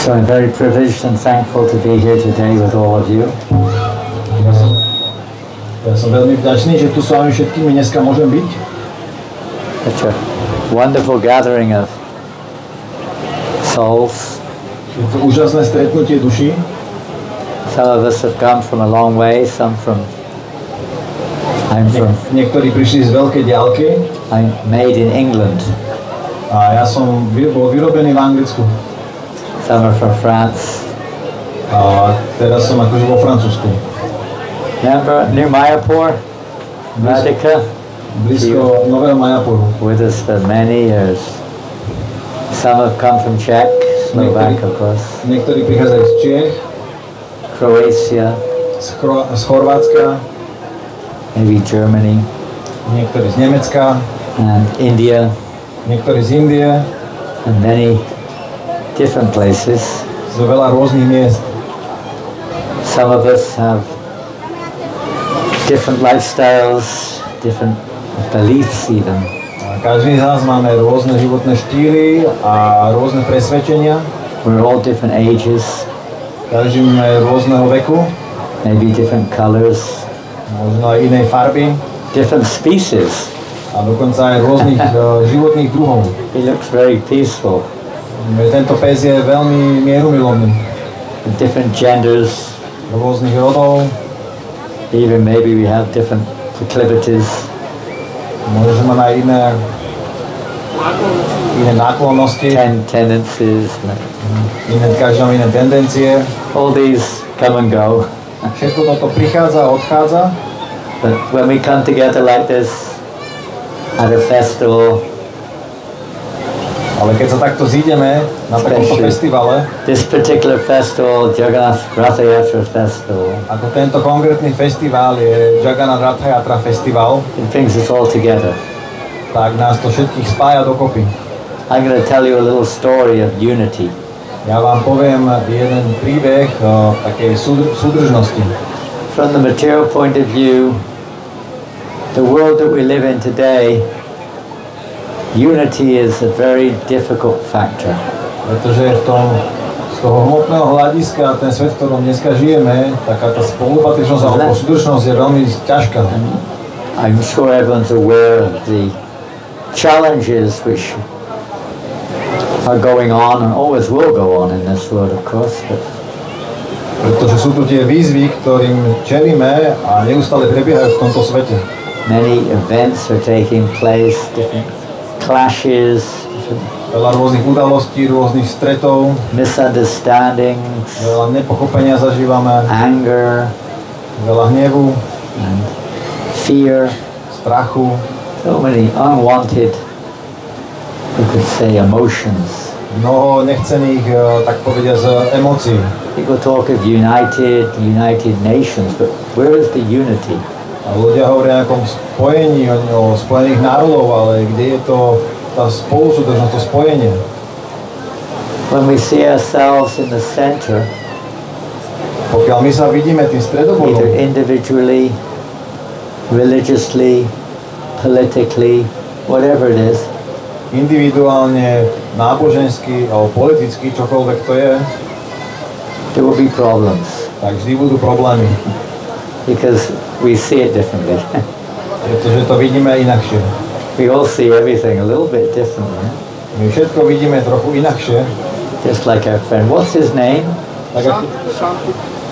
So I'm very privileged and thankful to be here today with all of you. Ja som veľmi vďačný, že tu s vami všetkými dneska môžem byť. Such a wonderful gathering of souls. Je to úžasné stretnutie duší. Some of us have come from a long way, some from... Niektorí prišli z veľkej diaľky. I'm made in England. A ja som bol vyrobený v Anglicku. Some are from France. A teraz som akože vo Francúzsku. Remember New Mayapur? Radhika? Blízko Nového Majaporu. With us for many years. Some have come from Czech, Slovak of course. Niektorí prichádzajú z Čiech. Croatia. Z Chorvátska. Maybe Germany. Niektorí z Nemecka. And India. Niektorí z Indie. And many different places. Z veľa rôznych miest. Some of us have different lifestyles, different beliefs even. A každý z nás máme rôzne životné štýly a rôzne presvedčenia. We're all different ages. Každý máme rôzneho veku. Maybe different colors. Možno aj inej farby. Different species. A dokonca aj rôznych životných druhov. He looks very peaceful. Tento pes je veľmi mierumilovný. Different genders. Rôznych rodov. Even maybe we have different proclivities. Môže mať aj iné náklonnosti. Tendencies. Každý má iné tendencie. All these come and go. Všetko toto prichádza a odchádza. But when we come together like this at a festival, ale keď sa takto zídeme na takomto festivale, this particular festival, Jagannath Ratha Yatra Festival, ako tento konkrétny festival je Jagannath Ratha Yatra Festival, it brings us all together. Tak nás to všetkých spája dokopy. I'm going to tell you a little story of unity. Ja vám poviem jeden príbeh o takej súdržnosti. From the material point of view, the world that we live in today, unity is a very difficult factor. Pretože z toho hmotného hľadiska, ten svet, v ktorom dneska žijeme, taká tá spolupatričnosť alebo súdržnosť je veľmi ťažká. I'm sure everyone's aware of the challenges which are going on and always will go on in this world, of course. Pretože sú tu tie výzvy, ktorým čelíme a neustále prebiehajú v tomto svete. Many events are taking place, different clashes, veľa rôznych udalostí, rôznych stretov, misunderstandings, veľa nepochopenia zažívame, anger, veľa hnevu, and fear, strachu, so many unwanted, you could say, emotions. Mnoho nechcených, tak povediať, emócií. People talk of United Nations, but where is the unity? A ľudia hovoria o nejakom spojení, o Spojených národov, ale kde je to tá spolusúdržnosť, to spojenie? When we see ourselves in the center, pokiaľ my sa vidíme tým stredobodom, either individually, religiously, politically, whatever it is, individuálne, nábožensky alebo politicky, čokoľvek to je, there will be problems. Tak vždy budú problémy. Because we see it differently. Pretože to vidíme inakšie. We all see everything a little bit differently. My všetko vidíme trochu inakšie. Just like our friend. What's his name?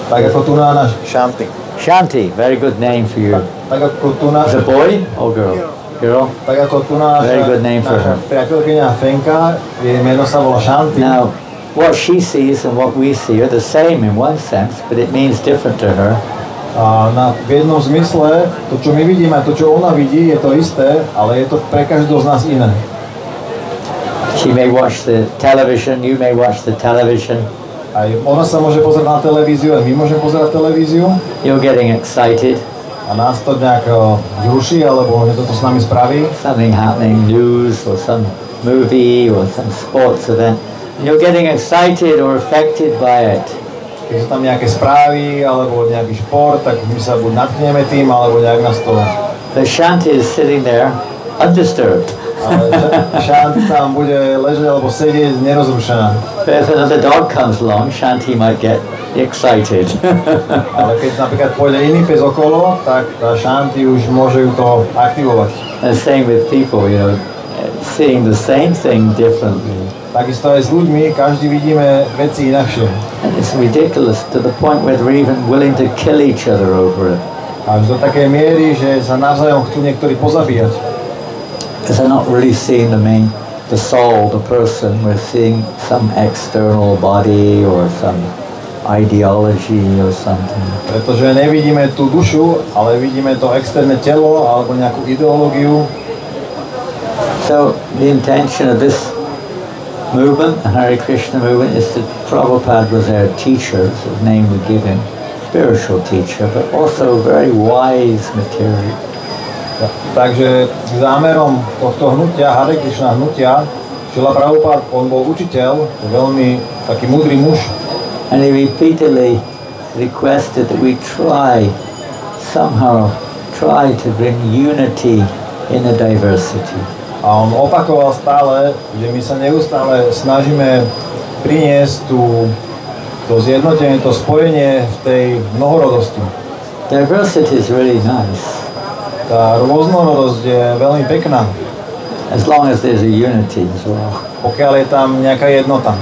Tak ako tu náš Shanti. Shanti, very good name for you. Tak ako tu náš... Is it a boy or girl? Girl? Tak ako tu náš... Very good name for her. Priateľkyňa Fenka, jej meno sa volá Shanti. Now, what she sees and what we see are the same in one sense, but it means different to her. A v jednom zmysle, to čo my vidíme a to čo ona vidí je to isté, ale je to pre každého z nás iné. She may watch the television, you may watch the television. Aj ona sa môže pozerať na televíziu, aj my môžeme pozerať televíziu. You're getting excited. A nás to nejak vzruší, alebo že toto s nami spraví. Something happening, news or some movie or some sports event. And you're getting excited or affected by it. Keď sú tam nejaké správy alebo nejaký šport, tak my sa buď nadchneme tým, alebo nejak nás to... The Shanti is sitting there, undisturbed. Ale Shanti tam bude ležať alebo sedieť nerozrušená. But if another dog comes along, Shanti might get excited. Ale keď napríklad pôjde iný pes okolo, tak tá Shanti už môže ju to aktivovať. And same with people, you know, seeing the same thing differently. Takisto aj s ľuďmi, každý vidíme veci inakšie. And it's ridiculous to the point where they're even willing to kill each other over it. Až do takej miery, že sa navzájom chcú niektorí pozabíjať. Because they're not really seeing the soul, the person. We're seeing some external body or some ideology or something. Pretože nevidíme tú dušu, ale vidíme to externé telo alebo nejakú ideológiu. So the intention of this movement, the Hare Krishna movement, is that Prabhupada was our teacher, his name we give him, spiritual teacher, but also very wise material. Takže zámerom tohto hnutia, Hare Krishna hnutia, Šrila Prabhupada, on bol učiteľ, veľmi taký múdry muž. And he repeatedly requested that we somehow try to bring unity in the diversity. A on opakoval stále, že my sa neustále snažíme priniesť to zjednotenie, to spojenie v tej mnohorodosti. Diversity is really nice. Tá rôznorodosť je veľmi pekná. As long as there's a unity as well. Pokiaľ je tam nejaká jednota.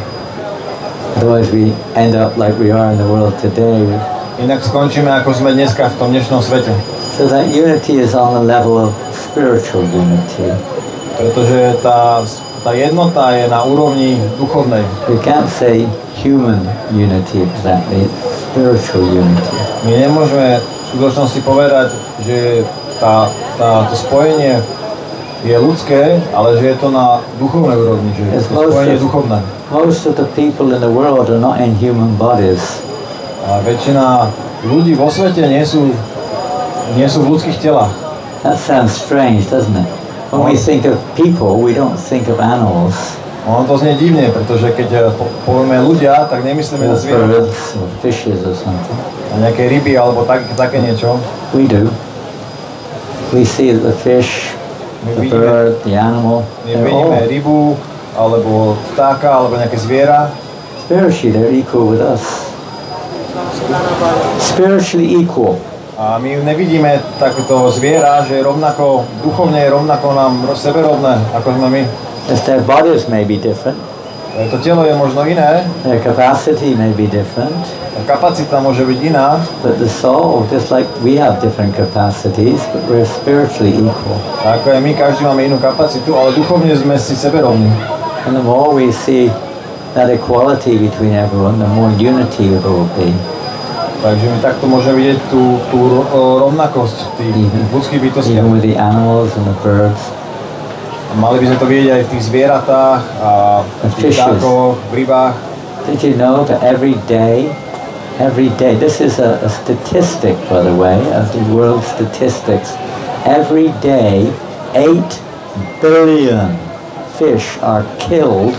Otherwise we end up like we are in the world today. Inak skončíme ako sme dneska v tom dnešnom svete. So that unity is on the level of spiritual unity. Pretože tá jednota je na úrovni duchovnej. We can't say human unity exactly, it's spiritual unity. My nemôžeme v skutočnosti povedať, že to spojenie je ľudské, ale že je to na duchovnej úrovni, že je to spojenie duchovné. Most of the people in the world are not in human bodies. A väčšina ľudí vo svete nie sú v ľudských telách. That sounds strange, doesn't it? When we think of people, we don't think of animals. Ono to znie divne, pretože keď povieme ľudia, tak nemyslíme na zvieratá. Or fishes or something. Na nejaké ryby alebo také niečo. We do. We see the fish, the bird, the animal. My vidíme rybu, alebo vtáka, alebo nejaké zviera. Spiritually, they're equal with us. Spiritually equal. A my nevidíme takéto zviera, že rovnako, duchovne je rovnako nám seberovné, ako sme my. As their bodies may be different. To telo je možno iné. Their capacity may be different. Kapacita môže byť iná. But the soul, just like we have different capacities, but we're spiritually equal. A ako aj my, každý máme inú kapacitu, ale duchovne sme si seberovní. And the more we see that equality between everyone, the more unity there will be. Takže my takto môžeme vidieť tú rovnakosť tých ľudských bytostiach. Even with the animals and the birds. Mali by sme to vidieť aj v tých zvieratách a v tých vtákoch, v rybách. Did you know that every day, this is a statistic, by the way, of the world statistics, every day 8 billion fish are killed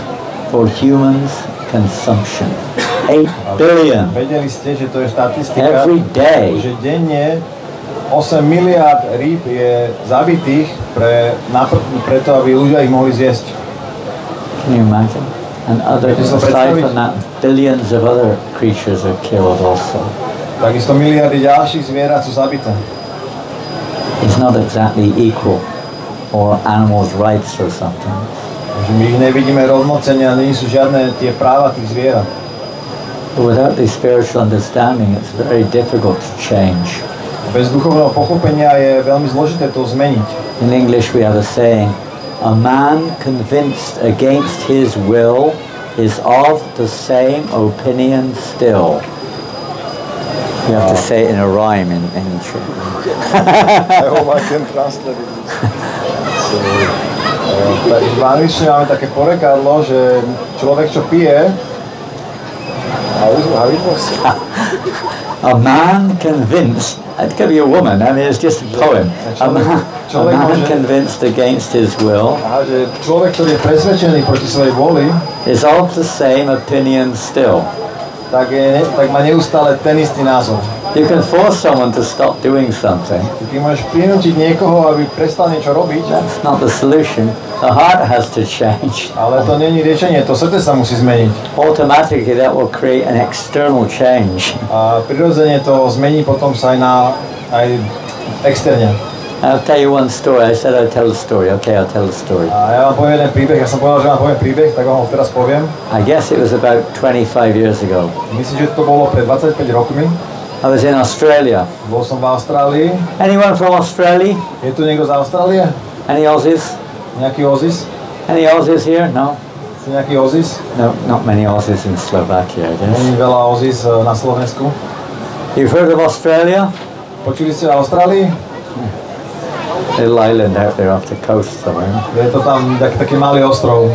for humans' consumption. 8 billion. Vedeli ste, že to je štatistika, every day. Že denne 8 miliard rýb je zabitých preto, aby ľudia ich mohli zjesť. Can you imagine? And aside from that, billions of other creatures are killed also. Takisto miliardy ďalších zvierat sú zabité. It's not exactly equal, or animals' rights or something. Takže my ich nevidíme rovnocenne a nie sú žiadne tie práva tých zvierat. But without the spiritual understanding, it's very difficult to change. Bez duchovného pochopenia je veľmi zložité to zmeniť. In English we have a saying, a man convinced against his will is of the same opinion still. You have to say it in a rhyme in I hope I can translate it. Takže v angličtine máme také porekadlo, že človek, čo pije, a man convinced, it could be a woman, I mean it's just a poem. A man convinced against his will že človek, ktorý je presvedčený proti svojej vôli, is of the same opinion still. Tak má neustále ten istý názor. You can force someone to stop doing something. Ty môžeš prinútiť niekoho, aby prestal niečo robiť. That's not the solution. The heart has to change. Ale to nie je riešenie, to srdce sa musí zmeniť. Automatically that will create an external change. A prirodzene to zmení potom sa aj externe. I'll tell you one story. I said I'd tell the story. Okay, I'll tell the story. A ja vám poviem jeden príbeh, ja som povedal, že vám poviem príbeh, tak vám ho teraz poviem. I guess it was about 25 years ago. Myslím, že to bolo pred 25 rokmi. I was in Australia. Bol som v Austrálii. Anyone from Australia? Je tu niekto z Austrálie? Any Aussies? Nejaký Aussies? Any Aussies here? No? Sú nejaký Aussies? No, not many Aussies in Slovakia, I guess. Není veľa Aussies na Slovensku. You've heard of Australia? Počuli ste o Austrálii? Little island out there off the coast somewhere. Je to tam taký malý ostrov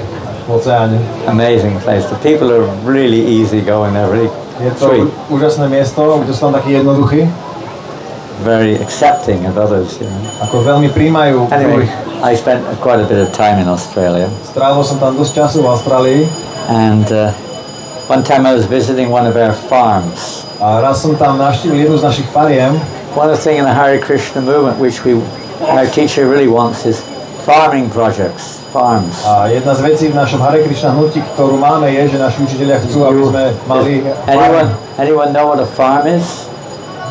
v oceáne. Amazing place. The people are really easy going. They're really Je to sweet. úžasné miesto, kde sú tam takí jednoduchí. Very accepting of others, you know. Ako veľmi príjmajú Anyway, druhých. I spent quite a bit of time in Australia. Strávil som tam dosť času v Austrálii. And one time I was visiting one of our farms. A raz som tam navštívil jednu z našich fariem. One of the things in the Hare Krishna movement which our teacher really wants is farming projects, farms. A jedna z vecí v našom Hare Krishna hnutí, ktorú máme, je, že naši učitelia chcú, aby sme mali farmy. Anyone know what a farm is?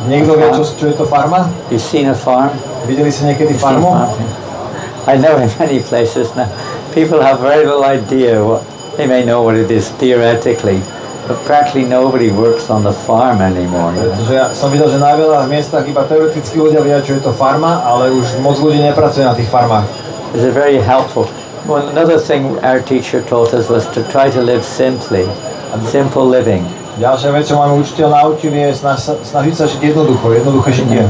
Niekto vie, čo je to farma? You've seen a farm? Videli ste niekedy farmu? I know in many places now. People have very little idea what they may know what it is theoretically, but practically nobody works on the farm anymore. Pretože ja som videl, že na veľa miestach iba teoreticky ľudia vedia, čo je to farma, ale už moc ľudí nepracuje na tých farmách. It's very helpful. Well, another thing our teacher taught us was to try to live simply, simple living. Ďalšia vec, čo máme učiteľ naučil, je snažiť sa žiť jednoduché žitie.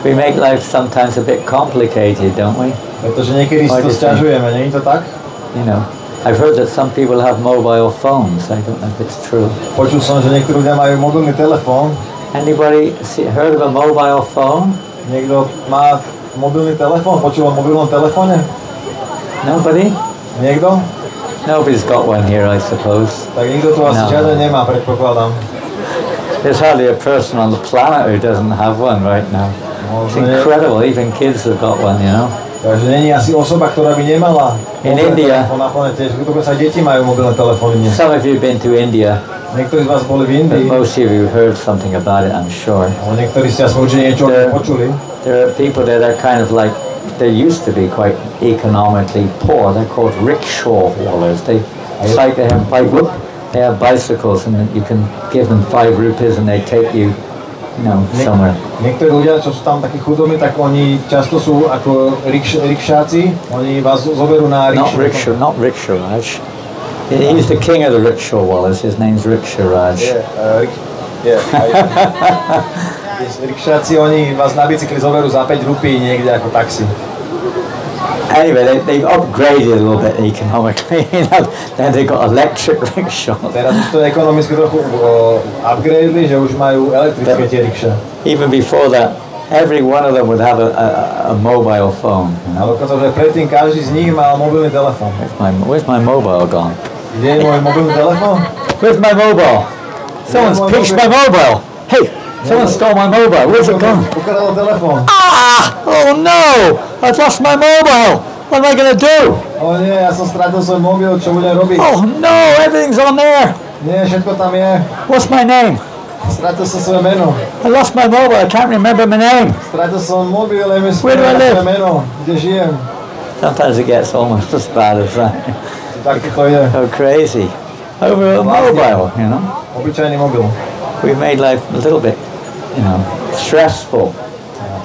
We make life sometimes a bit complicated, don't we? Pretože niekedy si to sťažujeme, nie je to tak? You know, I've heard that some people have mobile phones. I don't know if it's true. Počul som, že niektorí ľudia majú mobilný telefón. Anybody heard of a mobile phone? Niekto má mobilný telefón? Počul o mobilnom telefóne? Nobody? Niekto? Nobody's got one here, I suppose. Tak nikto tu asi žiaden nemá, predpokladám. There's hardly a person on the planet who doesn't have one right now. It's incredible, even kids have got one, you know. Takže není asi osoba, ktorá by nemala mobilný telefón na planete. Dokonca deti majú mobilné telefóny dnes. Some of you have been to India. Niektorí z vás boli v Indii. Most of you heard something about it, I'm sure. Ale niektorí ste aspoň určite niečo počuli. There are people that are kind of like, they used to be quite economically poor. They're called rickshaw haulers. They cycle and they have bicycles and you can give them 5 rupees and they take you, you know, somewhere. Niektorí ľudia, čo sú tam takí chudobní, tak oni často sú ako rikšáci. Oni vás zoberú na rikshaw. Not rickshaw Raj. He's the king of the rickshaw haulers. His name's Rickshaw Raj. Rikšáci, oni vás na bicykli zoberú za 5 rupí niekde ako taxi. Anyway, they've upgraded a little bit economically. You know, then they got electric rickshaws. Teraz už to ekonomicky trochu upgradeli, že už majú elektrické tie rikše. Even before that, every one of them would have a mobile phone. You know? Ale pretože predtým každý z nich mal mobilný telefón. Where's my mobile gone? Kde je môj mobilný telefón? Where's my mobile? Someone's pitched my mobile. Hey, someone stole my mobile. Where's it gone? Ukradol telefón. Oh no! I've lost my mobile. What am I going to do? O nie, ja som stratil svoj mobil, čo budem robiť? Oh no, everything's on there. Nie, všetko tam je. What's my name? Stratil som svoje meno. I lost my mobile. I can't remember my name. Stratil som mobil, ale mi Where do I live? svoje meno. Kde žijem? Sometimes it gets almost as bad as that. Tak to je. So crazy. Over a mobile, you know. Obyčajný mobil. We've made life a little bit, you know, stressful.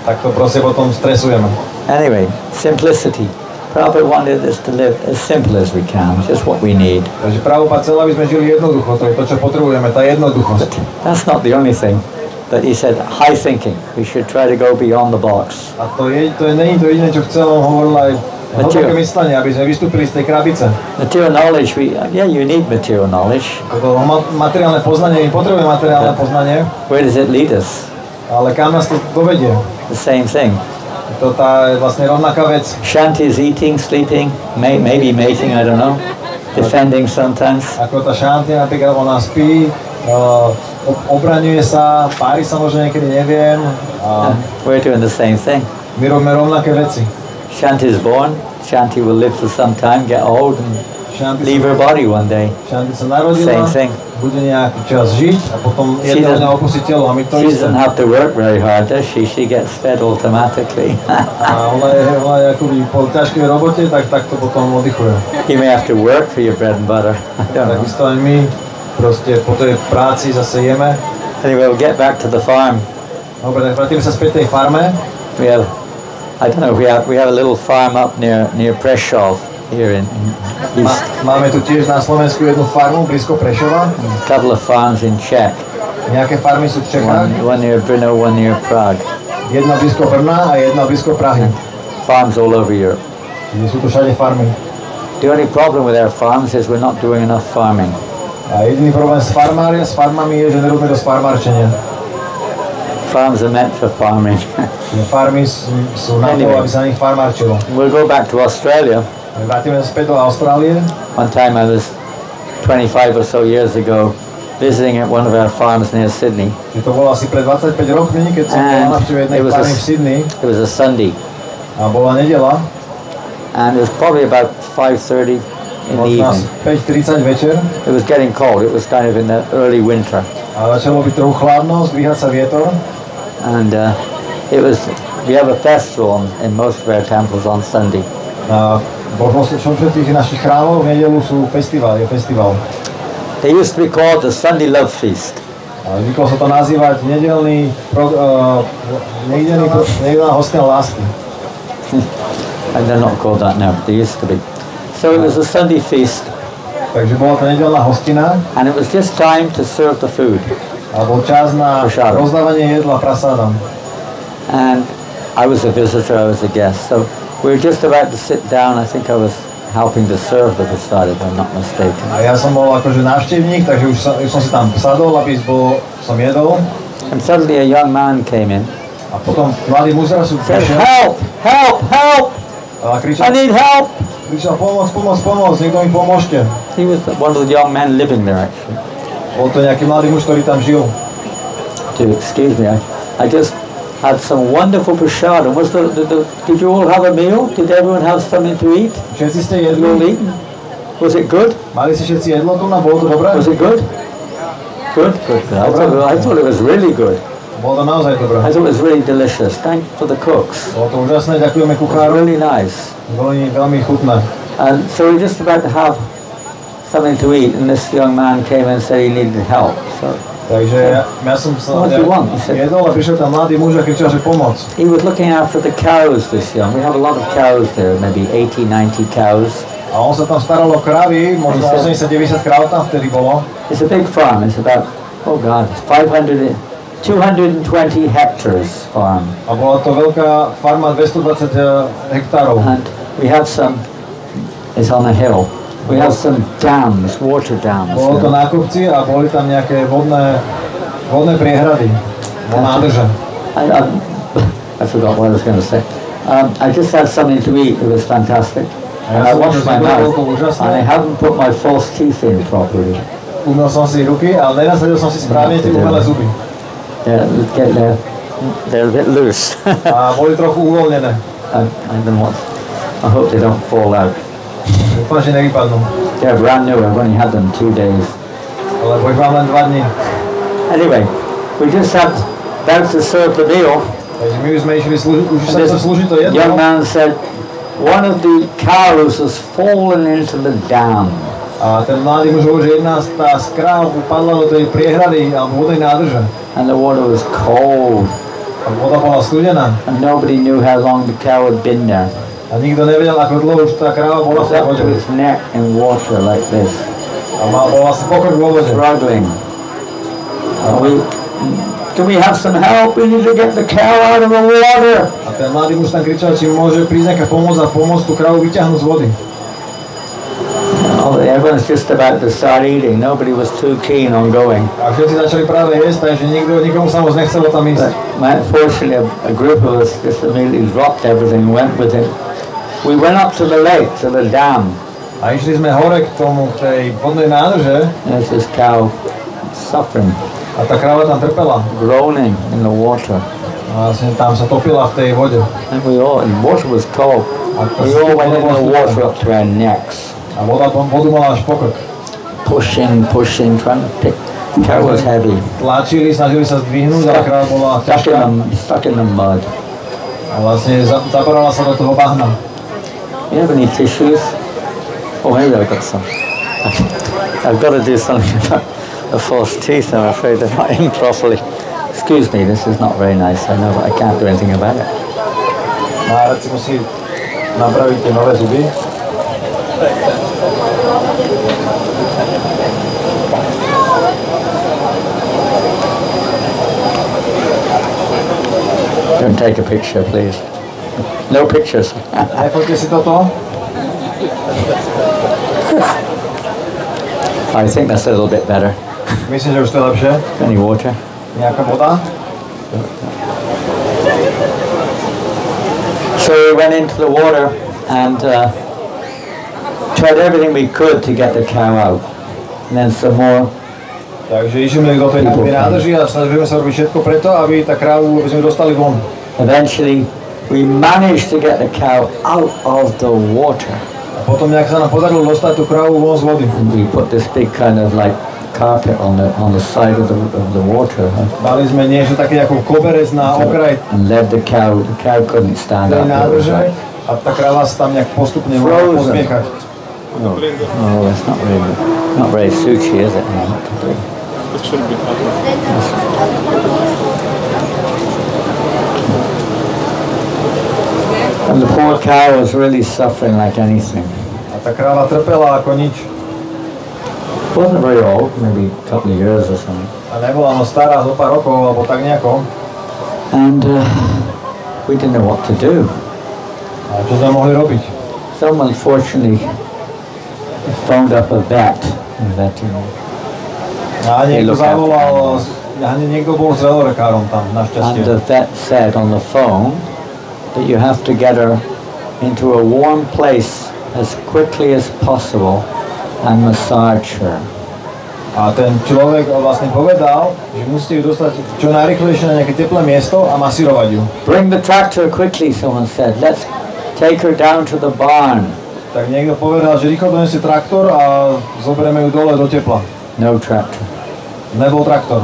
Tak to proste potom stresujeme. Anyway, simplicity. Prabhupada wanted us to live as simple as we can, just what we need. Takže Prabhupada chcel, aby sme žili jednoducho, to je to, čo potrebujeme, tá jednoduchosť. That's not the only thing, but he said high thinking. We should try to go beyond the box. A to nie je to jediné, čo chcel, on hovoril aj hlboké myslenie, aby sme vystúpili z tej krabice. Material knowledge, you need material knowledge. Materiálne poznanie, my potrebujeme materiálne poznanie. Where does it lead us? Ale kam nás to dovedie? The same thing. To tá je vlastne rovnaká vec. Shanti is eating, sleeping, maybe mating, I don't know. Defending sometimes. Ako tá Shanti napríklad, ona spí, obraňuje sa, pári sa možno niekedy, neviem. A We're doing the same thing. my robíme rovnaké veci. Shanti's born. Shanti will live for some time, get old, and leave her body one day. Shanti sa narodila, Same thing. bude nejaký čas žiť a potom jedného dňa opustí telo a my to She isté. doesn't have to work very hard, does she? She gets fed automatically. A ona je akoby po ťažkej robote, tak to potom oddychuje. You may have to work for your bread and butter. I don't know. Takisto aj my proste po tej práci zase jeme. Anyway, we'll get back to the farm. Dobre, tak vrátime sa späť tej farme. We have, I don't know, we have a little farm up near Prešov here in East. Máme tu tiež na Slovensku jednu farmu blízko Prešova. A couple of farms in Czech. Nejaké farmy sú v Čechách. One near Brno, one near Prague. Jedna blízko Brna a jedna blízko Prahy. Farms all over Europe. Sú tu všade farmy. The only problem with our farms is we're not doing enough farming. A jediný problém s farmami je, že nerobíme dosť farmárčenia. Farms are meant for farming. Farmy sú na to, aby sa na nich farmárčilo. We'll go back to Australia. Vrátime sa späť do Austrálie. One time I was 25 or so years ago visiting at one of our farms near Sydney. To bolo asi pred 25 rokmi, keď som bol navštívil jednej farmy v Sydney. It was a Sunday. A bola nedeľa. And it was probably about 5:30 in the evening. 5:30 večer. It was getting cold. It was kind of in the early winter. A začalo byť trochu chladno, zdvíhať sa vietor. And we have a festival in most of our temples on Sunday. A vo všetkých našich chrámoch v nedeľu je festival. They used to be called the Sunday Love Feast. A zvyklo sa to nazývať nedeľná hostina lásky. And they're not called that now, but they used to be. So it was a Sunday feast. Takže bola to nedeľná hostina. And it was just time to serve the food. A bol čas na rozdávanie jedla prasádam. And I was a visitor, I was a guest. So we were just about to sit down. I think I was helping to serve the prasad, if I'm not mistaken. A ja som bol akože návštevník, takže už som si tam sadol, aby som jedol. And suddenly a young man came in. A potom mladý muž zrazu prišiel. Help! Help! Help! A kričal, I need help! Kričal, pomoc, niekto mi pomôžte. He was one of the young men living there, actually. Bol to nejaký mladý muž, ktorý tam žil. Excuse me, I just had some wonderful prasad. Did you all have a meal? Did everyone have something to eat? Všetci ste You all jedli? eaten? Was it good? Mali ste všetci jedlo tu na, bolo to dobré? Was it good? Good. I thought it was really good. Bolo to naozaj dobré. I thought it was really delicious. Thank you for the cooks. Bolo to úžasné, ďakujeme kuchárom. Really nice. Veľmi chutné. And so we were just about to have something to eat, and this young man came and said he needed help. So Takže ja som sa jedol a prišiel tam mladý muž a kričal, že pomoc. he was looking after the cows this young. We have a lot of cows there, maybe 80, 90 cows. A on sa tam staral o kravy, možno 80-90 kráv tam vtedy bolo. It's a big farm. It's about, 220 hectares farm. A bola to veľká farma, 220 hektárov. And we have some, it's on a hill. We have some dams, water dams. Bolo to na kopci a boli tam nejaké vodné priehrady, nádrže. I forgot what I was going to say. I just had something to eat. It was fantastic. And I washed my mouth, and I haven't put my false teeth in properly. Umyl som si ruky, ale nenasadil som si správne tie umelé zuby. They're a bit loose. A boli trochu uvoľnené. I hope they don't fall out. Dúfam, že nevypadnú. They're brand new. I've only had them 2 days. Ale ich mám len 2 dní. Anyway, we just had about to serve the meal. Takže my už sme išli slúžiť to jedlo. Young man said, one of the cows has fallen into the dam. A ten mladý muž hovorí, že jedna z kráv upadla do tej priehrady alebo vodnej nádrže. And the water was cold. A voda bola studená. And nobody knew how long the cow had been there. A nikto nevedel, ako dlho už tá kráva bola v tej vode. His neck in water like this. A bola asi pokrok vo vode. Struggling. Can we have some help? We need to get the cow out of the water. A ten mladý muž tam kričal, či môže prísť nejaká pomoc a pomôcť tú krávu vyťahnuť z vody. Everyone's just about to start eating. Nobody was too keen on going. A všetci začali práve jesť, takže nikomu sa moc nechcelo tam ísť. Unfortunately, a group of us just immediately dropped everything and went with him. We went up to the lake, to the dam. A išli sme hore k tej vodnej nádrže. There's this cow suffering. A tá kráva tam trpela. groaning in the water. A vlastne tam sa topila v tej vode. And the water was cold. We all went in the water up to our necks. A vodu mala až po krk. Pushing, trying to pick. The cow was heavy. Tlačili, snažili sa zdvihnúť, ale kráva bola ťažká. Stuck in the mud. A vlastne zaporala sa do toho bahna. You have any tissues? Oh, maybe I've got some. I've got to do something about the false teeth, I'm afraid they're not in properly. Excuse me, this is not very nice, I know, but I can't do anything about it. Márec si musí napraviť tie nové zuby. Don't take a picture, please. No pictures. Nefoťte si toto. I think that's a little bit better. Myslím, že už to je lepšie. Any water? Nejaká voda. So we went into the water and tried everything we could to get the cow out. And then some more. Takže išli do tej nádrži a snažíme sa robiť všetko preto, aby tá krávu sme dostali von. Eventually we managed to get the cow out of the water. A potom nejak sa nám podarilo dostať tú krávu von z vody. We put this big kind of like carpet on the side of the water. Dali sme niečo také ako koberec na okraj. And led the cow couldn't stand up. Nádrže a tá kráva sa tam nejak postupne mohla posmiechať. Oh, that's not very sushi, is it? No, It shouldn't be possible. And the poor cow was really suffering like anything. A tá kráva trpela ako nič. Wasn't very old, maybe a couple of years or something. A nebola stará zo pár rokov, alebo tak nejako. And we didn't know what to do. A čo sme mohli robiť? Someone fortunately phoned up a vet. A niekto zavolal, niekto bol s veľorekárom tam, našťastie. And the vet said on the phone that you have to get her into a warm place as quickly as possible and massage her. A ten človek vlastne povedal, že musíte ju dostať čo najrýchlejšie na nejaké teplé miesto a masírovať ju. Bring the tractor quickly, someone said. Let's take her down to the barn. Tak niekto povedal, že rýchlo donesie traktor a zoberieme ju dole do tepla. No tractor. Nebol traktor.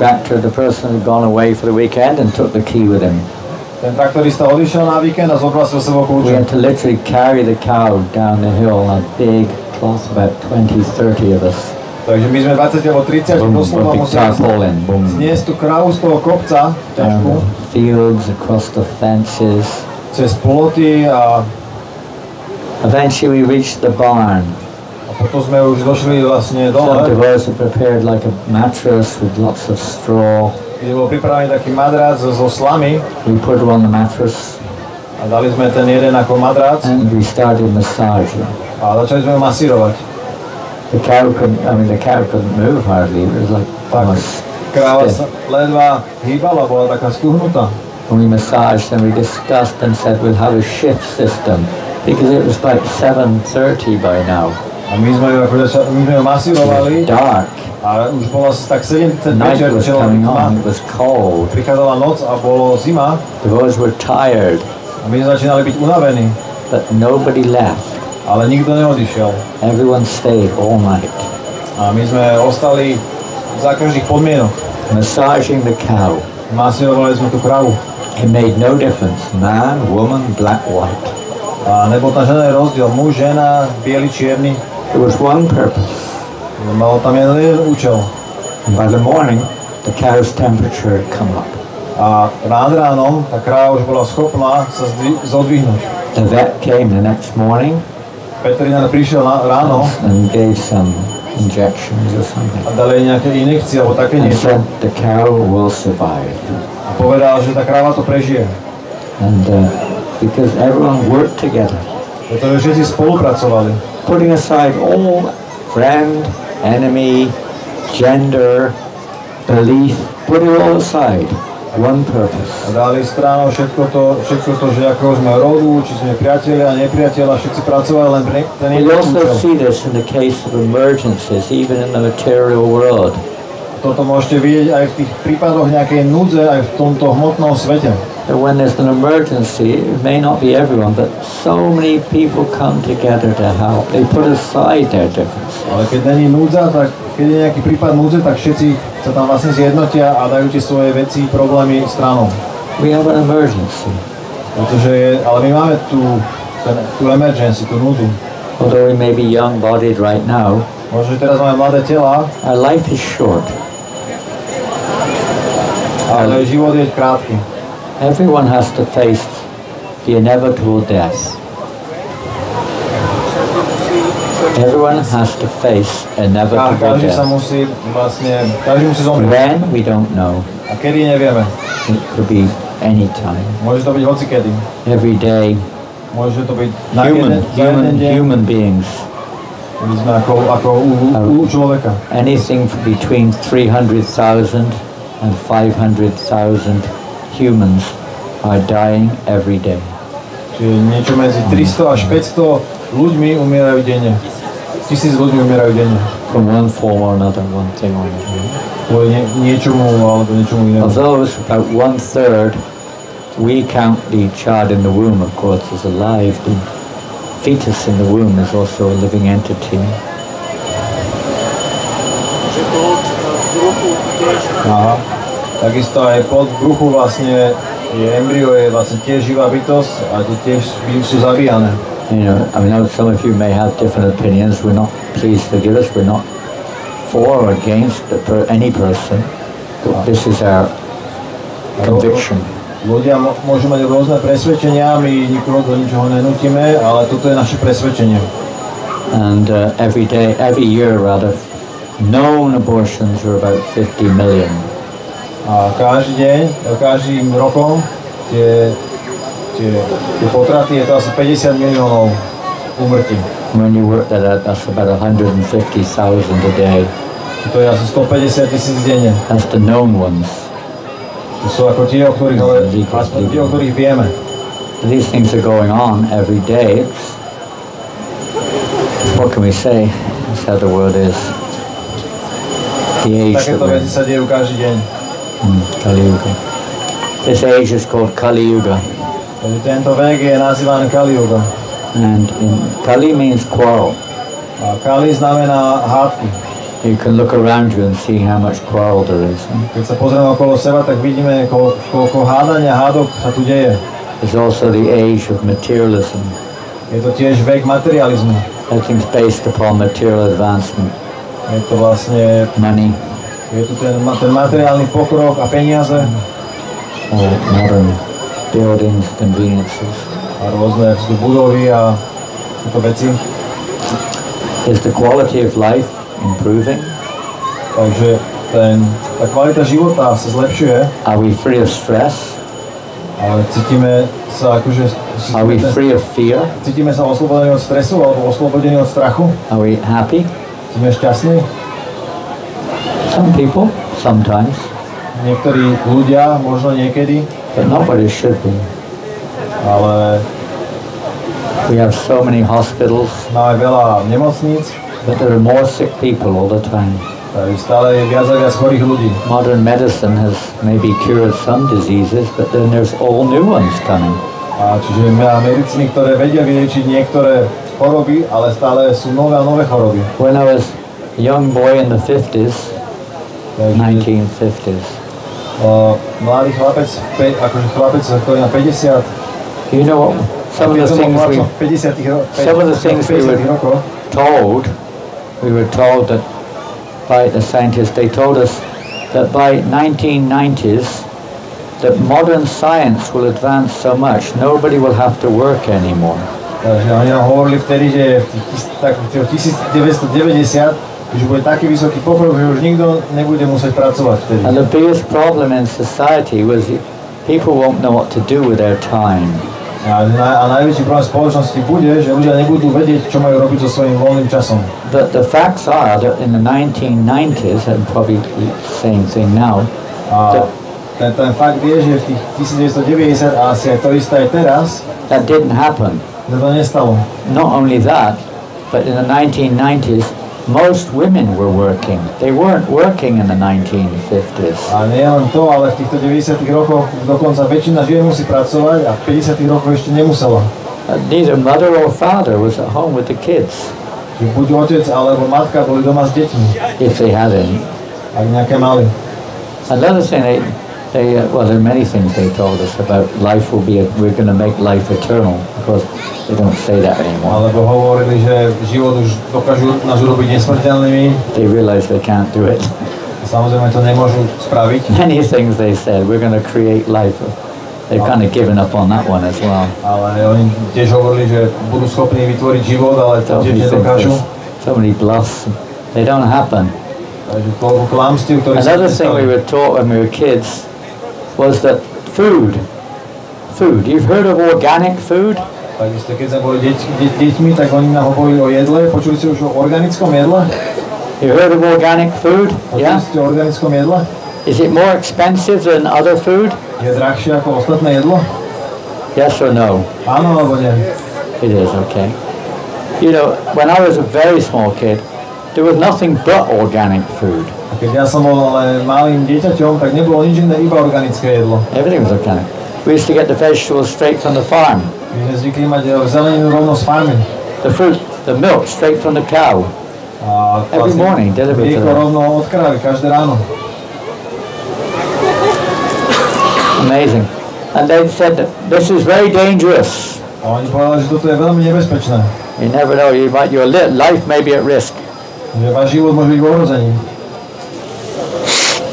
The person had gone away for the weekend and took the key with him. Ten traktorista odišiel na víkend a zobral si so sebou We kľúče. had to literally carry the cow down the hill on a big cloth, about 20-30 of us. Takže my sme 20 alebo 30 doslova museli zniesť tú krávu z toho kopca, down ťažku, the fields, across the fences. cez ploty a Eventually we reached the barn. potom sme už došli vlastne Some dole, devotees had prepared like a mattress with lots of straw. kde bol pripravený taký madrac zo slamy We put her on the mattress a dali sme ten jeden ako madrac and we started massaging. a začali sme ju masírovať. The cow couldn't move hardly. It was like Tak almost kráva stiff. sa ledva hýbala, bola taká stuhnutá. When we massaged and we discussed and said we'll have a shift system because it was about 7:30 by now. A my sme ju masírovali Dark. a už bolo asi tak 7:30 Night večer, was čelo coming tma. on. It was cold. Prichádzala noc a bolo zima The boys were tired, a my začínali byť unavení, but nobody left. ale nikto neodišiel. Everyone stayed all night, A my sme ostali za každých podmienok. massaging the cow. Masírovali sme tú kravu. It made no difference. Man, woman, black, white. A nebol tam žiadny rozdiel. Muž, žena, biely, čierny. There was one purpose. Malo tam jeden účel. And by the morning, the cow's temperature had come up. A rád ránom tá kráva už bola schopná sa zodvihnúť. The vet came the next morning Veterinár prišiel ráno and gave some injections or something. a dali jej nejaké injekcie alebo také And niečo. said the cow will survive. A povedal, že tá kráva to prežije. And because everyone worked together, Pretože všetci spolupracovali. putting aside all friend, enemy, gender, belief, put it all aside. One purpose. A dali stranou všetko to, že ako sme rodu, či sme priatelia, nepriatelia, všetci pracovali len pre ten We jeden also účel. see this in the case of emergencies, even in the material world. toto môžete vidieť aj v tých prípadoch nejakej núdze, aj v tomto hmotnom svete. That when there's an emergency, it may not be everyone, but so many people come together to help. They put aside their differences. Ale keď není núdza, tak keď je nejaký prípad núdze, tak všetci sa tam vlastne zjednotia a dajú tie svoje veci, problémy stranou. We have an emergency. Ale my máme tú emergency, tú núdzu. Although we may be young-bodied right now, možno, že teraz máme mladé tela, our life is short. Ale život je krátky. Everyone has to face the inevitable death. Everyone has to face inevitable Každý sa death. musí vlastne, každý musí zomrieť. When? We don't know. A kedy, nevieme. It could be any time. Môže to byť hocikedy. Every day. Môže to byť na jeden deň. Human beings. My sme ako u človeka. Anything between 300,000 and 500,000 humans are dying every day. Čiže niečo medzi 300 až 500 ľuďmi umierajú denne. 1000 ľuďmi umierajú denne. From one form or another, one thing or another. Kvôli niečomu alebo niečomu inému. Of those, about 1/3, we count the child in the womb, of course, as alive. The fetus in the womb is also a living entity. Aha. Takisto aj pod bruchu vlastne je embryo, je vlastne tiež živá bytosť a tie tiež sú zabíjane. You know, I know some of you may have different opinions. We're not, please forgive us, we're not for or against any person. This is our conviction. Ľudia môžu mať rôzne presvedčenia, my nikoho do ničoho nenútime, ale toto je naše presvedčenie. And every year rather, known abortions are about 50 million. A každým rokom tie potraty je to asi 50 miliónov úmrtí. When you work that out, that's about 150,000 a day. To je asi 150,000 denne. That's the known ones. To sú ako tie, o ktorých vieme. These things are going on every day. What can we say? That's how the world is. The age that Takéto we're veci sa dejú každý deň. Kali Yuga. This age is called Kali Yuga. Takže tento vek je nazývaný Kali Yuga. And Kali means quarrel. A Kali znamená hádky. You can look around you and see how much quarrel there is. Keď sa pozrieme okolo seba, tak vidíme, koľko hádania, hádok sa tu deje. It's also the age of materialism. Je to tiež vek materializmu. Everything's based upon material advancement. Je to vlastne, Money, je tu ten materiálny pokrok a peniaze modern buildings, conveniences. a rôzne sú budovy a tieto veci. Is the quality of life improving? Takže tá kvalita života sa zlepšuje, Are we free of stress? ale cítime sa akože... Are we free of fear? Cítime sa oslobodení od stresu alebo oslobodení od strachu? Are we happy? Cítime šťastní? Some people, sometimes, Niektorí ľudia, možno niekedy, but nobody should be. ale We have so many hospitals, máme veľa nemocníc, but there are more sick people all the time. takže stále je viac a viac chorých ľudí. Modern medicine has maybe cured some diseases, but then there's all new ones coming. A čiže máme medicíny, ktoré vedia vyliečiť niektoré choroby, ale stále sú nové a nové choroby. When I was a young boy in the 50s, 1950s, Mladý chlapec, akože chlapec, ktorý na 50, you know what? Some of the things we were told that by the scientists, they told us that by 1990s, that modern science will advance so much, nobody will have to work anymore. Takže oni nám hovorili vtedy, že v 1990 už bude taký vysoký pokrok, že už nikto nebude musieť pracovať vtedy. And the biggest problem in society was people won't know what to do with their time. A najväčší problém spoločnosti bude, že ľudia nebudú vedieť, čo majú robiť so svojím voľným časom. But the facts are that in the 1990s, and probably the same thing now, Ten fakt je, že v tých 1990 a asi aj to isté aj teraz, that didn't happen. to nestalo. Not only that, but in the 1990s, most women were working. They weren't working in the 1950s. A nie len to, ale v týchto 90. rokoch dokonca väčšina žien musí pracovať a v 50. rokoch ešte nemusela. Neither mother or father was at home with the kids. Čiže buď otec alebo matka boli doma s deťmi. If they had any. Ak nejaké mali. Another thing well, there are many things they told us about life we're going to make life eternal. Of course, they don't say that anymore. Alebo hovorili, že život už dokážu nás urobiť nesmrteľnými. They realize they can't do it. Samozrejme to nemôžu spraviť. Many things they said, we're going to create life. They've kind of given up on that one as well. Ale oni tiež hovorili, že budú schopní vytvoriť život, ale to tiež nedokážu. So many bluffs, they don't happen. Another thing we were taught when we were kids was that food. You've heard of organic food? Takisto keď sme boli deťmi, tak oni nám hovorili o jedle. Počuli ste už o organickom jedle? You heard of organic food? Počuli ste o organickom jedle? Is it more expensive than other food? Je drahšie ako ostatné jedlo? Yes or no? Áno alebo nie? It is, okay. You know, when I was a very small kid, there was nothing but organic food. A keď ja som bol malým dieťaťom, tak nebolo nič iné, iba organické jedlo. Everything was organic. We used to get the vegetables straight from the farm. My sme zvykli mať zeleninu rovno z farmy. The fruit, the milk straight from the cow. Every morning, delivered to them. Mlieko rovno od krávy, každé ráno. Amazing. And they said that this is very dangerous. A oni povedali, že toto je veľmi nebezpečné. You never know, your life may be at risk. Že váš život môže byť v ohrození.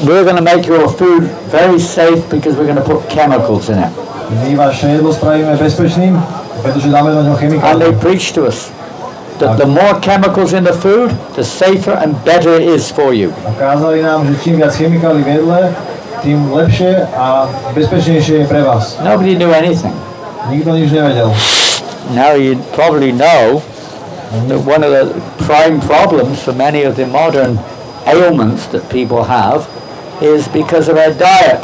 We're going to make your food very safe because we're going to put chemicals in it. My vaše jedlo spravíme bezpečným, pretože dáme do ňoho chemikálie. And they preach to us that the more chemicals in the food, the safer and better it is for you. A kázali nám, že čím viac chemikálií v jedle, tým lepšie a bezpečnejšie je pre vás. Nobody knew anything. Nikto nič nevedel. Now you probably know that one of the prime problems for many of the modern ailments that people have is because of our diet.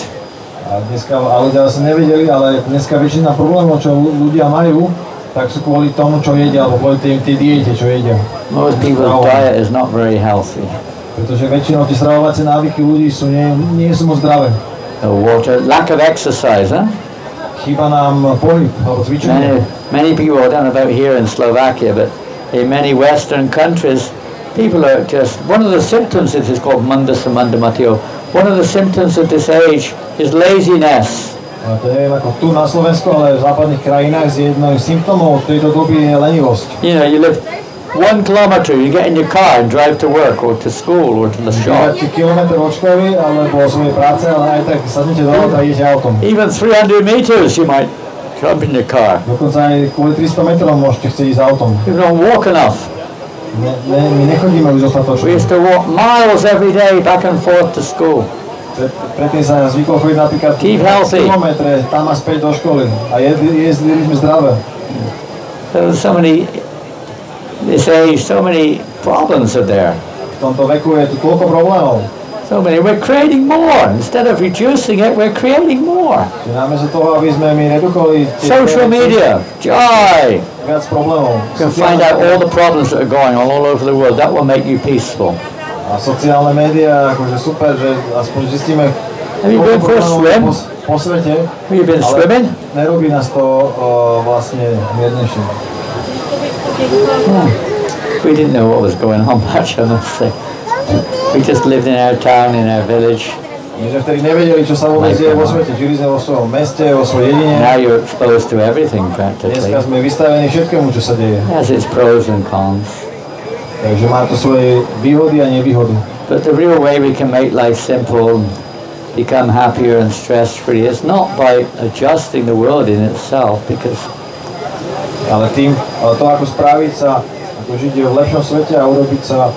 A dneska, ale ľudia asi nevedeli, ale dneska väčšina problémov, čo ľudia majú, tak sú kvôli tomu, čo jedia, alebo kvôli tej diete, čo jedia. Most people's diet is not very healthy. Pretože väčšinou tie stravovacie návyky ľudí sú nie sú moc zdravé. No water, lack of exercise, huh? Chýba nám pohyb, alebo cvičenie. Many people, I don't know about here in Slovakia, but in many Western countries, people are just, one of the symptoms, it is called Mundus and Mundamatio, one of the symptoms of this age is laziness. A to neviem ako tu na Slovensku, ale v západných krajinách z jednou symptómov tejto doby je lenivosť. You know, you live 1 kilometer, you get in your car and drive to work or to school or to the shop. Máte kilometr od školy alebo od svojej práce, ale aj tak sadnete do auta a idete autom. Even 300 meters you might jump in your car. Dokonca aj kvôli 300 metrom môžete chcieť ísť autom. You don't walk enough. My nechodíme už dostatočne. We used to walk miles every day back and forth to school. Predtým sa zvyklo chodiť napríklad kilometre tam a späť do školy a jedli sme zdravé. So many, this age, so many problems are there. V tomto veku je tu toľko problémov. So many, we're creating more. Instead of reducing it, we're creating more. Namiesto toho, aby sme my redukovali social media, joy. Viac problémov. You can find out all the problems that are going on all over the world. That will make you peaceful. A sociálne médiá, akože super, že aspoň zistíme, have you been for a swim? Po svete. Have you been swimming? Nerobí nás to vlastne miernejšie. We didn't know what was going on much, I must say. We just lived in our town, in our village. My sme vtedy nevedeli, čo sa vôbec deje vo svete. Žili sme vo svojom meste, vo svojej dedine. Now you're exposed to everything practically. Dneska sme vystavení všetkému, čo sa deje. Has its pros and cons. Takže má to svoje výhody a nevýhody. But the real way we can make life simple, become happier and stress-free is not by adjusting the world in itself, because ale to ako spraviť sa, ako žiť v lepšom svete a urobiť sa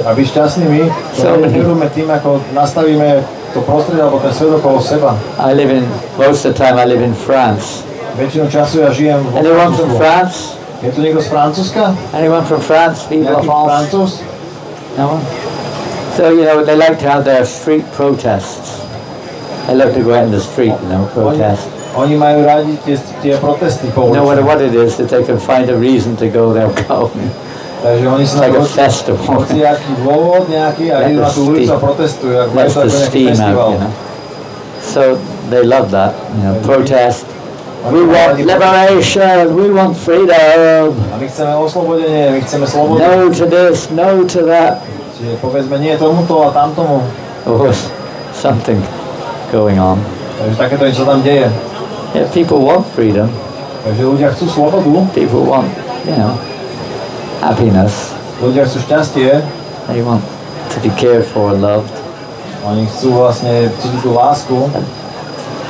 a byť šťastnými, to nerobíme tým, ako nastavíme to prostredie alebo ten svet okolo seba. Most of the time I live in France. Väčšinu času ja žijem v Anyone from France? Je tu niekto z Francúzska? Anyone from France? People of France? Francúz? No one? So, you know, they like to have their street protests. They love to go out in the street, you know, protest. Oni majú rádi tie protesty po ulici. No matter what it is, that they can find a reason to go there. Takže oni sa like a festival. hociaký dôvod nejaký a idú na tú ulicu a protestujú. That's the steam out, you know. So they love that, you know, protest. We want liberation, we want freedom. A my chceme oslobodenie, my chceme slobodu. No to this, no to that. Čiže povedzme nie tomuto a tamtomu. Oh, something going on. Takže takéto niečo tam deje. Yeah, people want freedom. Takže ľudia chcú slobodu. People want, you know, happiness. Ľudia chcú šťastie. They want to be cared for, loved. Oni chcú vlastne cítiť tú lásku.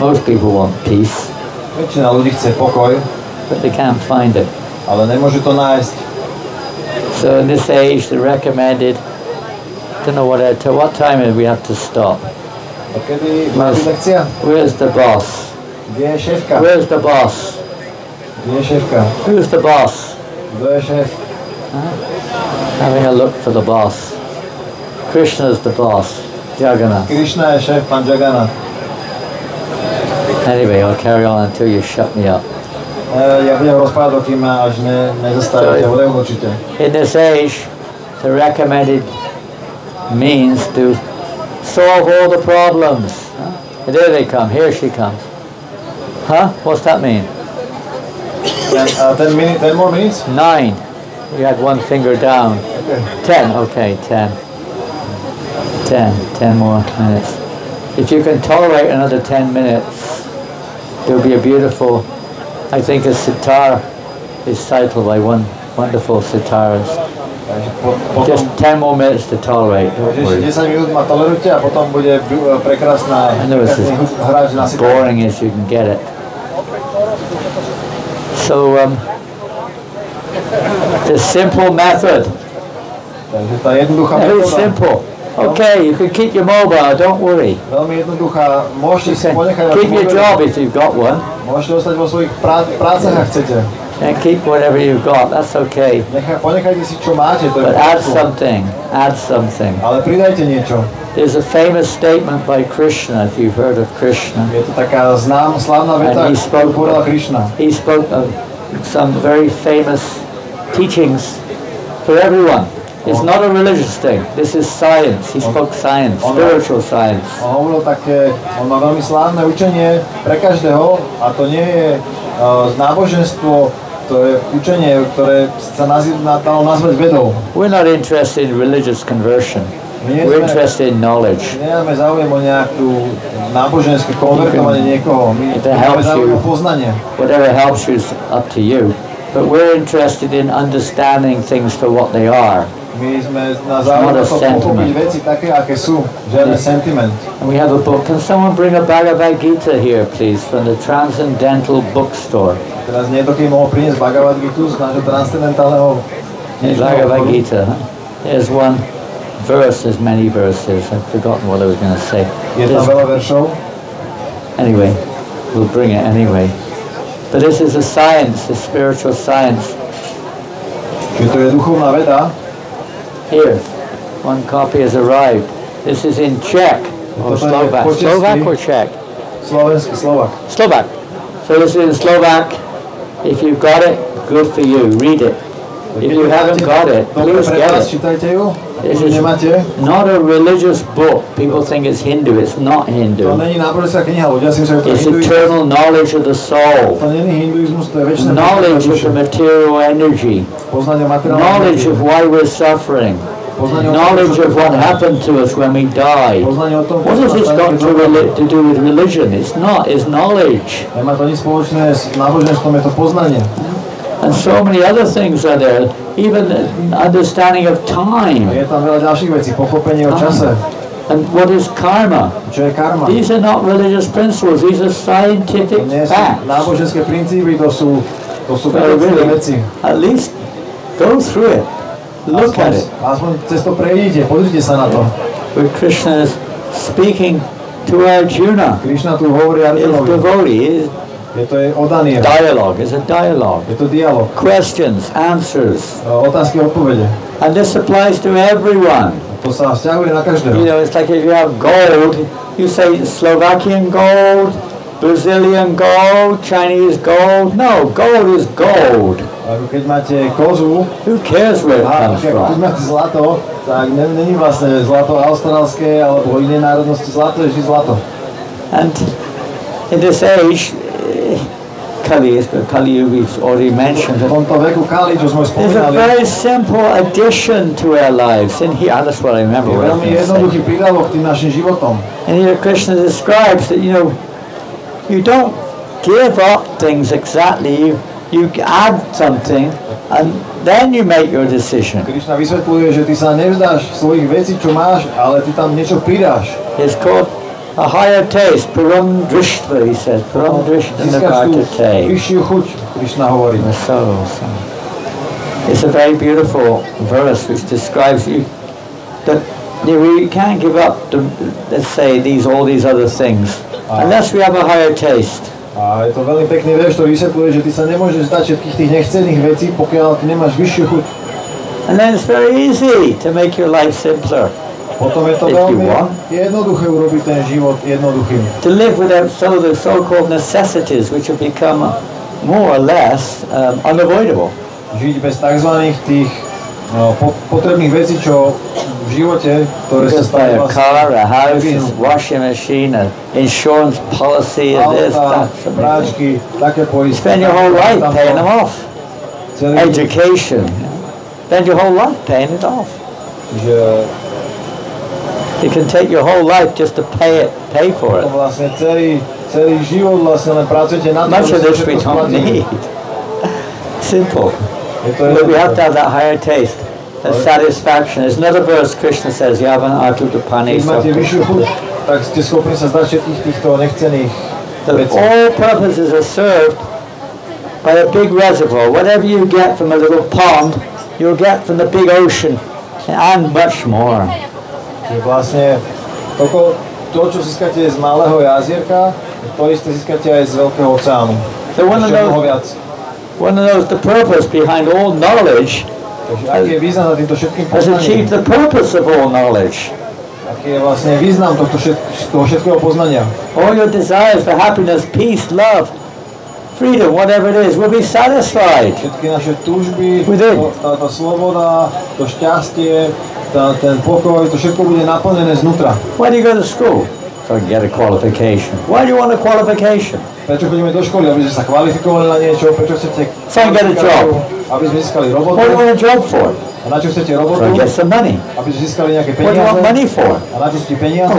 Most people want peace. Väčšina ľudí chce pokoj, but they can't find it. ale nemôžu to nájsť. So in this age, the recommended, don't know what time we have to stop. A kedy má byť lekcia? Where's the boss? Kde je šéfka? Where's the boss? Kde je šéfka? Who's the boss? Kto je šéf? Having a look for the boss. Krishna's the boss. Jagannath. Krishna je šéf, pán Jagannath. Anyway, I'll carry on until you shut me up. Ja budem rozprávať, dokým ma až nezastavíte, budem určite. In this age, the recommended means to solve all the problems. And there they come. Here she comes. Huh? What's that mean? 10 more minutes? 9. We had one finger down. Okay. 10. Okay, 10. 10 more minutes. If you can tolerate another 10 minutes, there'll be a beautiful, I think a sitar is titled by one wonderful sitarist. Just 10 more minutes to tolerate, don't worry. 10 minút ma tolerujte a potom bude prekrásna hráč na sitar. Boring as you can get it. So, the simple method. Takže tá jednoduchá Very metóda. simple. Okay, you can keep your mobile, don't worry. Veľmi jednoduchá. Môžete si ponechať Keep your job if you've got one. Môžete ostať vo svojich prácach, ak chcete. And keep whatever you've got, that's okay. Ponechajte si, čo máte, to je But add something. Ale pridajte niečo. There's a famous statement by Krishna, if you've heard of Krishna. Je to taká slávna veta, ktorú povedal Krishna. He spoke of some very famous teachings for everyone. It's not a religious thing. This is science. He spoke science, spiritual science. On má veľmi slávne učenie pre každého a to nie je náboženstvo, to je učenie, ktoré sa dalo nazvať vedou. We're not interested in religious conversion. We're interested in knowledge. Nemáme záujem o nejakú náboženské konvertovanie niekoho. My máme záujem o poznanie. Whatever helps you is up to you. But we're interested in understanding things for what they are. My sme na záujem pochopiť veci také, aké sú. Žiadny sentiment. And we have a book. Can someone bring a Bhagavad Gita here, please, from the Transcendental Bookstore? Teraz niekto, kým mohol priniesť Bhagavad Gitu z nášho transcendentálneho Bhagavad Gita. There's one verse, there's many verses. I've forgotten what I was going to say. Je tam veľa veršov. Anyway, we'll bring it anyway. But this is a science, a spiritual science. Čiže to je duchovná veda. Here, one copy has arrived. This is in Czech or Slovak. Slovak or Czech? Slovenský, Slovak. Slovak. So this is in Slovak. If you've got it, good for you. Read it. If you haven't got it, please get it. Čítajte ju. This is not a religious book. People think it's Hindu. It's not Hindu. To není náboženská kniha, ľudia si myslia, že to je It's hinduizmus. eternal knowledge of the soul. To není hinduizmus, to je večné Knowledge of the material energy. poznanie materiálnej Knowledge of why we're suffering. Knowledge of what happened to us when we die. What has this got to do with religion? It's not. It's knowledge. Nemá to nič spoločné s náboženstvom, je to poznanie. And so many other things are there. Even understanding of time. Je tam veľa ďalších vecí, pochopenie o čase. And what is karma? Čo je karma? These are not religious principles. These are scientific facts. Náboženské princípy, to sú vedecké veci. At least go through it. Look at it. Aspoň cez to prejdite, pozrite sa na to. Where Krishna is speaking to Arjuna. Krishna tu hovorí His Arjunovi. devotee. Je to oddaný. Dialogue. It's a dialogue. Je to dialog. Questions, answers. Otázky, odpovede. And this applies to everyone. To sa vzťahuje na každého. You know, it's like if you have gold, you say Slovakian gold, Brazilian gold, Chinese gold. No, gold is gold. Ako keď máte kozu, who cares where it comes keď from? máte zlato, tak není vlastne zlato austrálske alebo iné národnosti, zlato je vždy zlato. And in this age, Kali we've already mentioned it. V tomto veku Kali, čo sme There's a spomínali, very simple addition to our lives. In here, that's what I remember. je What I veľmi was gonna say. jednoduchý prídavok k tým našim životom. And here Krishna describes that, you don't give up things exactly. You add something, and then you make your decision. Krišna vysvetľuje, že ty sa nevzdáš svojich vecí, čo máš, ale ty tam niečo pridáš. It's called a higher taste, param drishtva, he says. Param drishtva Získaš tú navartate. vyššiu chuť, Krišna hovorí. So. It's a very beautiful verse which describes you that we can't give up, let's say, all these other things unless we have a higher taste. A je to veľmi pekný verš, ktorý vysvetľuje, že ty sa nemôžeš zdať všetkých tých nechcených vecí, pokiaľ ty nemáš vyššiu chuť. And then it's very easy to make your life simpler. Potom je to veľmi jednoduché urobiť ten život jednoduchým. To live without the so-called necessities which have become more or less unavoidable. Žiť bez takzvaných tých potrebných vecí, čo v živote, ktoré sa Just buy stali a car, a house, a washing machine, an insurance policy, and this, that, práčky, také poistky. Spend your whole life paying them off. Education. Spend your whole life paying it off. You can take your whole life just to pay for it. Vlastne celý život vlastne len pracujete na to, Much of this we don't need. Simple. But we have to have that higher taste, that satisfaction. There's another verse Krishna says, Yavan Atutapani Sakti. Tak ste schopní sa zdať všetkých týchto nechcených vecí. All purposes are served by a big reservoir. Whatever you get from a little pond, you'll get from the big ocean, and much more. Vlastne to, čo získate z malého jazierka, to isté získate aj z veľkého oceánu. So one of those, the purpose behind all knowledge has achieved the purpose of all knowledge. Aký je vlastne význam toho všetkého poznania? All your desires for happiness, peace, love, freedom, whatever it is, will be satisfied. Všetky naše túžby, tá sloboda, to šťastie, ten pokoj, to všetko bude naplnené znútra. Why do you go to school? So you get a qualification. Why do you want a qualification? Prečo chodíme do školy? Aby sme sa kvalifikovali na niečo? Prečo chcete get a job? Aby sme získali robotu? What do you want a job for? A na čo chcete robotu? So get some money. Aby sme získali nejaké What do you want peniaze? money for? A na čo ste peniaze?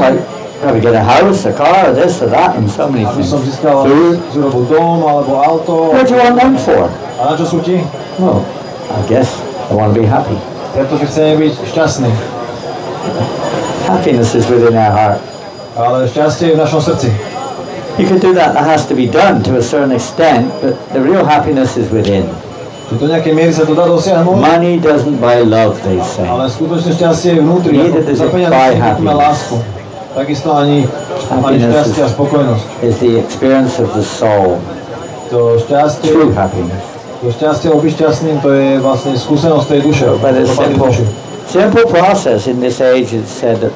Probably get a house, a car, this or that, and so many Aby things. som získal dom alebo auto. What do you want them for? A na čo sú ti? Well, I guess I want to be happy. Pretože chceme byť šťastní. Happiness is within our heart. Ale šťastie je v našom srdci. You can do that. That has to be done to a certain extent, but the real happiness is within. Do nejakej miery sa to dá dosiahnuť. Money doesn't buy love, they say. Ale skutočné šťastie je vnútri. Neither does it buy happiness. Lásku. Takisto ani šťastie a spokojnosť. Is the experience of the soul. To šťastie, True happiness. To šťastie, byť šťastným, to je vlastne skúsenosť tej duše. But it's simple process in this age. It's said that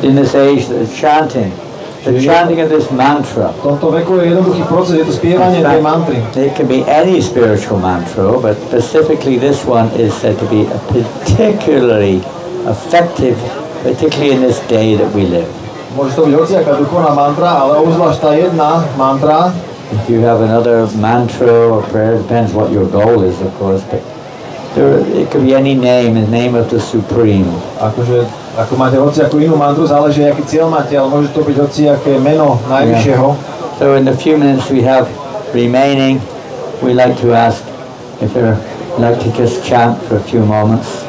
in this age the chanting of this mantra. V tomto veku je jednoduchý proces, je to spievanie tej mantry. It can be any spiritual mantra, but specifically this one is said to be a particularly effective, particularly in this day that we live. Môže to byť hociaká duchovná mantra, ale obzvlášť tá jedna mantra. If you have another mantra or prayer, depends what your goal is, of course, but it could be any name, the name of the Supreme. Ako máte hociakú inú mantru, záleží, aký cieľ máte, ale môže to byť hociaké meno Najvyššieho. So in the few minutes we have remaining, we like to ask if you'd like to just chant for a few moments.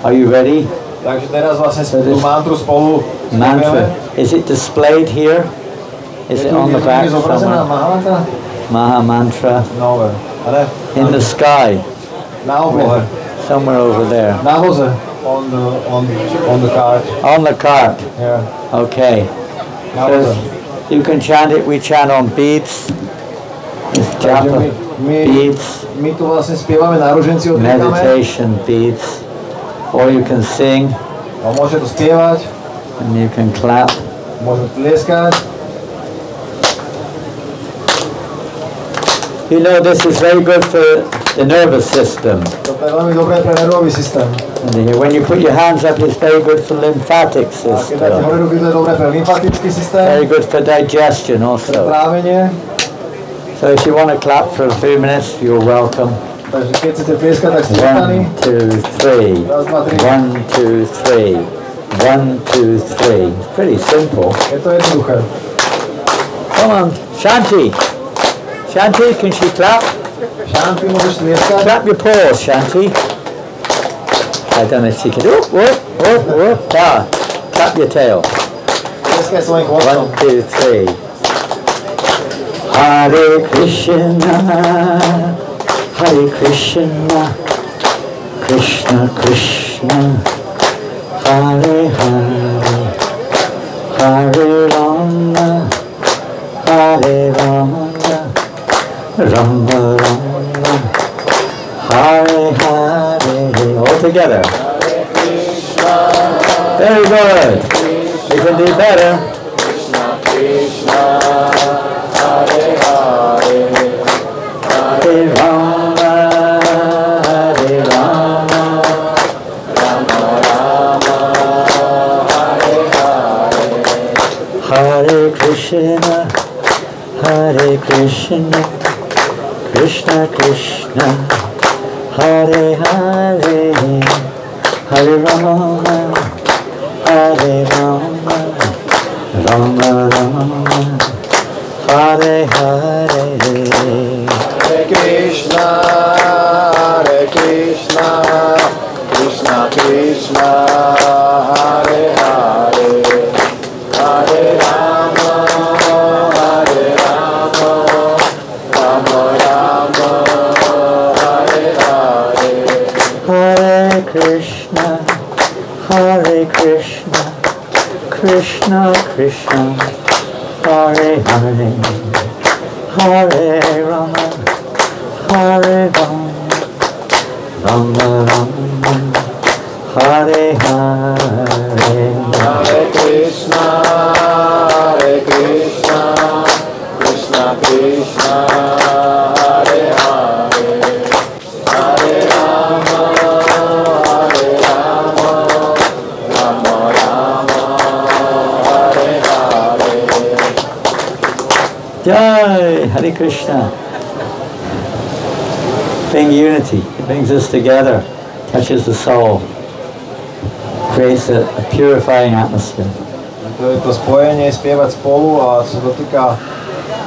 Are you ready? Takže teraz vlastne tú mantru spolu mantra. Is it displayed here? Is it on the back somewhere? Maha mantra. In the sky. Na oblohe. Somewhere over there. Nahoze. On the cart. On the cart. Yeah. Okay. So you can chant it. We chant on beats. Beats. My tu vlastne spievame na ruženci od meditation beats. Or you can sing. A môže to spievať. And you can clap. Môže tlieskať. You know this is very good for the nervous system. Toto je veľmi dobré pre nervový systém. And when you put your hands up, it's very good for lymphatic A keď dáte hore system. ruky, to je dobré pre lymfatický systém, Very good for digestion pre also. trávenie. So if you want to clap for a few minutes, you're welcome. Takže keď chcete plieskať, tak ste vítaní. 1, 2, 3. Raz, dva, tri. 1, 2, 3. 1, 2, 3. It's pretty simple. Je to jednoduché. Come on, Shanti. Shanti, can she clap? Šanty, môžeš tlieskať. Clap your paws, Shanti. I don't know if she can. Ah, clap your tail. Tlieskaj svojim chvostom. 1, 2, 3. Hare Krishna, Hare Krishna, Krishna Krishna, Hare Hare, Hare Rama, Hare Rama, Rama Rama, Hare Hare. All together. Very good. You can do better. Hare Rama, Hare Rama, Hare Krishna, Hare Krishna, Krishna Krishna, Hare Hare, Hare Rama, Hare Rama, Rama Rama, Hare Hare. Hare Krishna, Krishna Krishna, Hare Hare, Hare Rama, Rama Rama, Hare Hare. Hare Krishna, Hare Krishna, Krishna Krishna, Hare Hare, Hare Rama, Hare Rama, Rama Rama, Hare Hare. Hare Krishna, Krishna Krishna, Hare Hare, Hare Rama, Rama Rama, Hare Hare. Jai, Hare Krishna. Being unity, it brings us together, touches the soul, creates a purifying atmosphere. To je to spojenie, spievať spolu a sa dotýka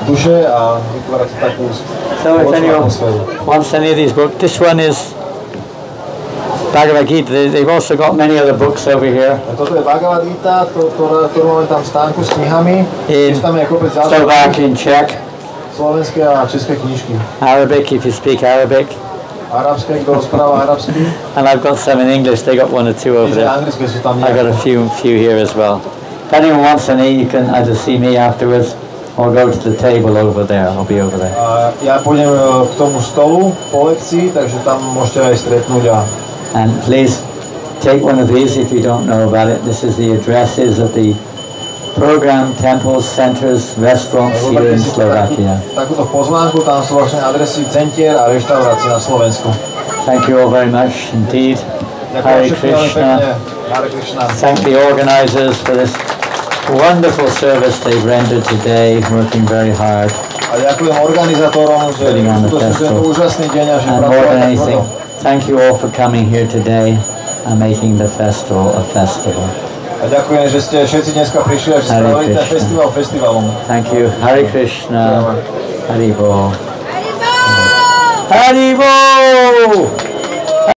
duše a vytvára to takú So if spoločnú anyone atmosféru. wants any of these books, this one is Bhagavad Gita. They've also got many other books over here A toto je Bhagavad Gita, ktorú máme tam v stánku s knihami. in Tiež tam je kopec ďalších Slovak, in Czech, slovenské a české knižky. Arabic if you speak Arabic, Arabské, kto rozpráva arabsky. and I've got some in English. They got one or two over Čiže there. anglické sú tam I got a nejaké. few here as well. If anyone wants any, you can either see me afterwards or go to the table over there. I'll be over there. A ja pôjdem k tomu stolu po lekcii, takže tam môžete aj stretnúť a And please take one of these if you don't know about it. This is the addresses of the program, temples, centers, restaurants here in Slovakia. takúto pozvánku, tam sú vlastne adresy centier a reštaurácií na Slovensku. Thank you all very much indeed. Hare Ďakujem všetkým veľmi Krishna. pekne. Hare Krishna. Thank the organizers for this wonderful service they've rendered today, working very hard. A ďakujem organizátorom, že Putting on the skutočne tento festival. úžasný deň a že And more pracovali than tak anything, tvrdo. thank you all for coming here today and making the festival a festival. A ďakujem, že ste všetci dneska prišli a že Hare spravili ten Krishna. festival festivalom. Thank you. Hare Krishna. Ďakujem. Haribo. Haribo!